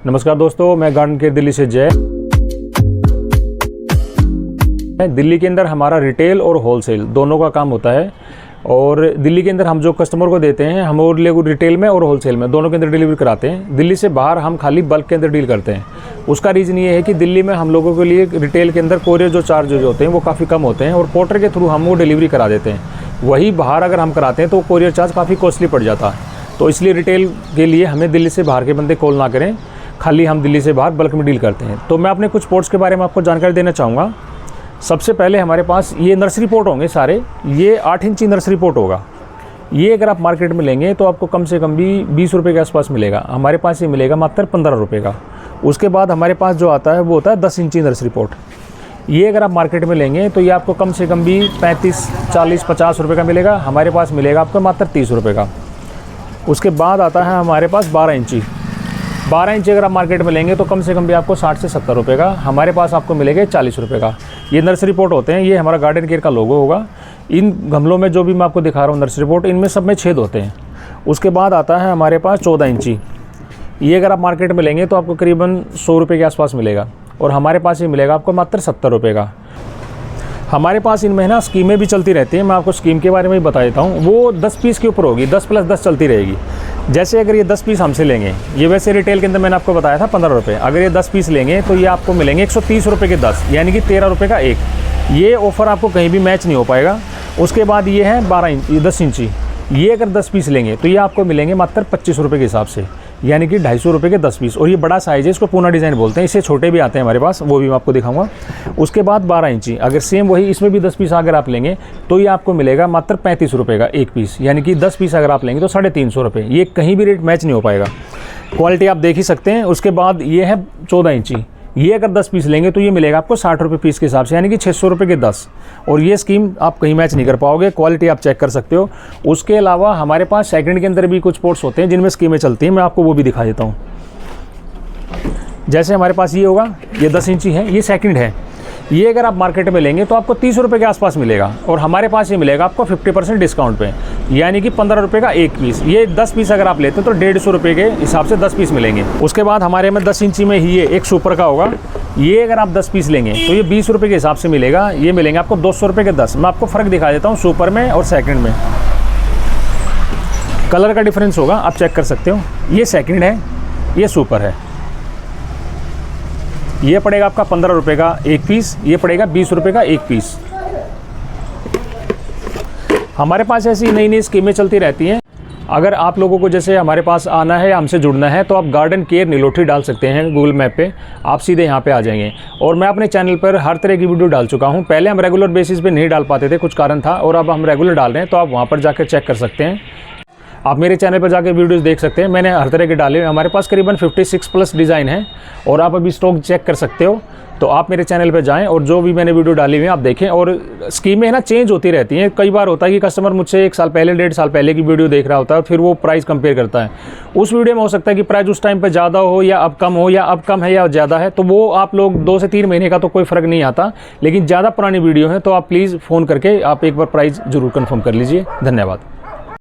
नमस्कार दोस्तों, मैं गार्डन केयर दिल्ली से जय। दिल्ली के अंदर हमारा रिटेल और होलसेल दोनों का काम होता है और दिल्ली के अंदर हम जो कस्टमर को देते हैं हम और रिटेल में और होलसेल में दोनों के अंदर डिलीवरी कराते हैं। दिल्ली से बाहर हम खाली बल्क के अंदर डील करते हैं। उसका रीज़न ये है कि दिल्ली में हम लोगों के लिए रिटेल के अंदर कोरियर जो चार्जेज होते हैं वो काफ़ी कम होते हैं और पोर्टर के थ्रू हम वो डिलीवरी करा देते हैं। वही बाहर अगर हम कराते हैं तो कोरियर चार्ज काफ़ी कॉस्टली पड़ जाता है। तो इसलिए रिटेल के लिए हमें दिल्ली से बाहर के बंदे कॉल ना करें, खाली हम दिल्ली से बाहर बल्क में डील करते हैं। तो मैं अपने कुछ पोर्ट्स के बारे में आपको जानकारी देना चाहूँगा। सबसे पहले हमारे पास ये नर्सरी पोर्ट होंगे सारे, ये 8 इंची नर्सरी पोर्ट होगा। ये अगर आप मार्केट में लेंगे तो आपको कम से कम भी 20 रुपये के आसपास मिलेगा। हमारे पास ये मिलेगा मात्र 15 रुपये का। उसके बाद हमारे पास जो आता है वो होता है 10 इंची नर्सरी पोर्ट। ये अगर आप मार्केट में लेंगे तो ये आपको कम से कम भी 35, 40, 50 रुपये का मिलेगा। हमारे पास मिलेगा आपको मात्र 30 रुपये का। उसके बाद आता है हमारे पास 12 इंची। 12 इंची अगर आप मार्केट में लेंगे तो कम से कम भी आपको 60 से 70 रुपये का। हमारे पास आपको मिलेगा 40 रुपये का। ये नर्सरी पोर्ट होते हैं, ये हमारा गार्डन केयर का लोगो होगा। इन गमलों में जो भी मैं आपको दिखा रहा हूँ नर्सरी पोर्ट, इनमें सब में छेद होते हैं। उसके बाद आता है हमारे पास 14 इंची। ये अगर आप मार्केट में लेंगे तो आपको करीबन 100 रुपये के आसपास मिलेगा और हमारे पास ये मिलेगा आपको मात्र 70 रुपये का। हमारे पास इनमें ना स्कीमें भी चलती रहती हैं। मैं आपको स्कीम के बारे में भी बता देता हूँ। वो 10 पीस के ऊपर होगी, 10 + 10 चलती रहेगी। जैसे अगर ये 10 पीस हमसे लेंगे, ये वैसे रिटेल के अंदर मैंने आपको बताया था 15 रुपये। अगर ये 10 पीस लेंगे तो ये आपको मिलेंगे 130 रुपये के 10, यानी कि 13 रुपये का एक। ये ऑफ़र आपको कहीं भी मैच नहीं हो पाएगा। उसके बाद ये है 12 इंची, 10 इंची। ये अगर 10 पीस लेंगे तो ये आपको मिलेंगे मात्र 25 रुपये के हिसाब से, यानी कि 250 रुपये के 10 पीस। और ये बड़ा साइज़ है, इसको पूना डिज़ाइन बोलते हैं। इससे छोटे भी आते हैं हमारे पास, वो भी मैं आपको दिखाऊंगा। उसके बाद 12 इंची, अगर सेम वही इसमें भी 10 पीस अगर आप लेंगे तो ये आपको मिलेगा मात्र 35 रुपये का एक पीस, यानी कि 10 पीस अगर आप लेंगे तो 350 रुपये। ये कहीं भी रेट मैच नहीं हो पाएगा। क्वालिटी आप देख ही सकते हैं। उसके बाद ये है 14 इंची। ये अगर 10 पीस लेंगे तो ये मिलेगा आपको 60 रुपये पीस के हिसाब से, यानी कि 600 रुपये के 10। और ये स्कीम आप कहीं मैच नहीं कर पाओगे। क्वालिटी आप चेक कर सकते हो। उसके अलावा हमारे पास सेकंड के अंदर भी कुछ पोर्ट्स होते हैं जिनमें स्कीमें चलती हैं। मैं आपको वो भी दिखा देता हूँ। जैसे हमारे पास ये होगा, ये 10 इंची है, ये सेकंड है। ये अगर आप मार्केट में लेंगे तो आपको 30 रुपये के आसपास मिलेगा और हमारे पास ये मिलेगा आपको 50% डिस्काउंट पे, यानी कि 15 रुपये का एक पीस। ये 10 पीस अगर आप लेते हैं तो 150 रुपये के हिसाब से 10 पीस मिलेंगे। उसके बाद हमारे में 10 इंची में ही ये एक सुपर का होगा। ये अगर आप 10 पीस लेंगे तो ये 20 रुपये के हिसाब से मिलेगा। ये मिलेंगे आपको 200 रुपये के 10। मैं आपको फ़र्क दिखा देता हूँ सुपर में और सेकंड में। कलर का डिफरेंस होगा, आप चेक कर सकते हो। ये सेकंड है, ये सुपर है। ये पड़ेगा आपका 15 रुपये का एक पीस, ये पड़ेगा 20 रुपये का एक पीस। हमारे पास ऐसी नई नई स्कीमें चलती रहती हैं। अगर आप लोगों को जैसे हमारे पास आना है या हमसे जुड़ना है तो आप गार्डन केयर नीलोठी डाल सकते हैं गूगल मैप पे, आप सीधे यहाँ पे आ जाएंगे। और मैं अपने चैनल पर हर तरह की वीडियो डाल चुका हूँ। पहले हम रेगुलर बेसिस पे नहीं डाल पाते थे, कुछ कारण था, और अब हम रेगुलर डाल रहे हैं। तो आप वहाँ पर जाकर चेक कर सकते हैं। आप मेरे चैनल पर जाकर वीडियोस देख सकते हैं। मैंने हर तरह के डाले हुए, हमारे पास करीबन 56+ डिज़ाइन है और आप अभी स्टॉक चेक कर सकते हो। तो आप मेरे चैनल पर जाएं और जो भी मैंने वीडियो डाली हुई है आप देखें। और स्कीमें ना चेंज होती रहती हैं। कई बार होता है कि कस्टमर मुझसे 1 साल पहले, 1.5 साल पहले की वीडियो देख रहा होता है, फिर वो प्राइस कंपेयर करता है। उस वीडियो में हो सकता है कि प्राइस उस टाइम पर ज़्यादा हो या अब कम हो, या अब कम है या ज़्यादा है। तो वो आप लोग 2 से 3 महीने का तो कोई फ़र्क नहीं आता। लेकिन ज़्यादा पुरानी वीडियो है तो आप प्लीज़ फ़ोन करके आप एक बार प्राइस ज़रूर कन्फर्म कर लीजिए। धन्यवाद।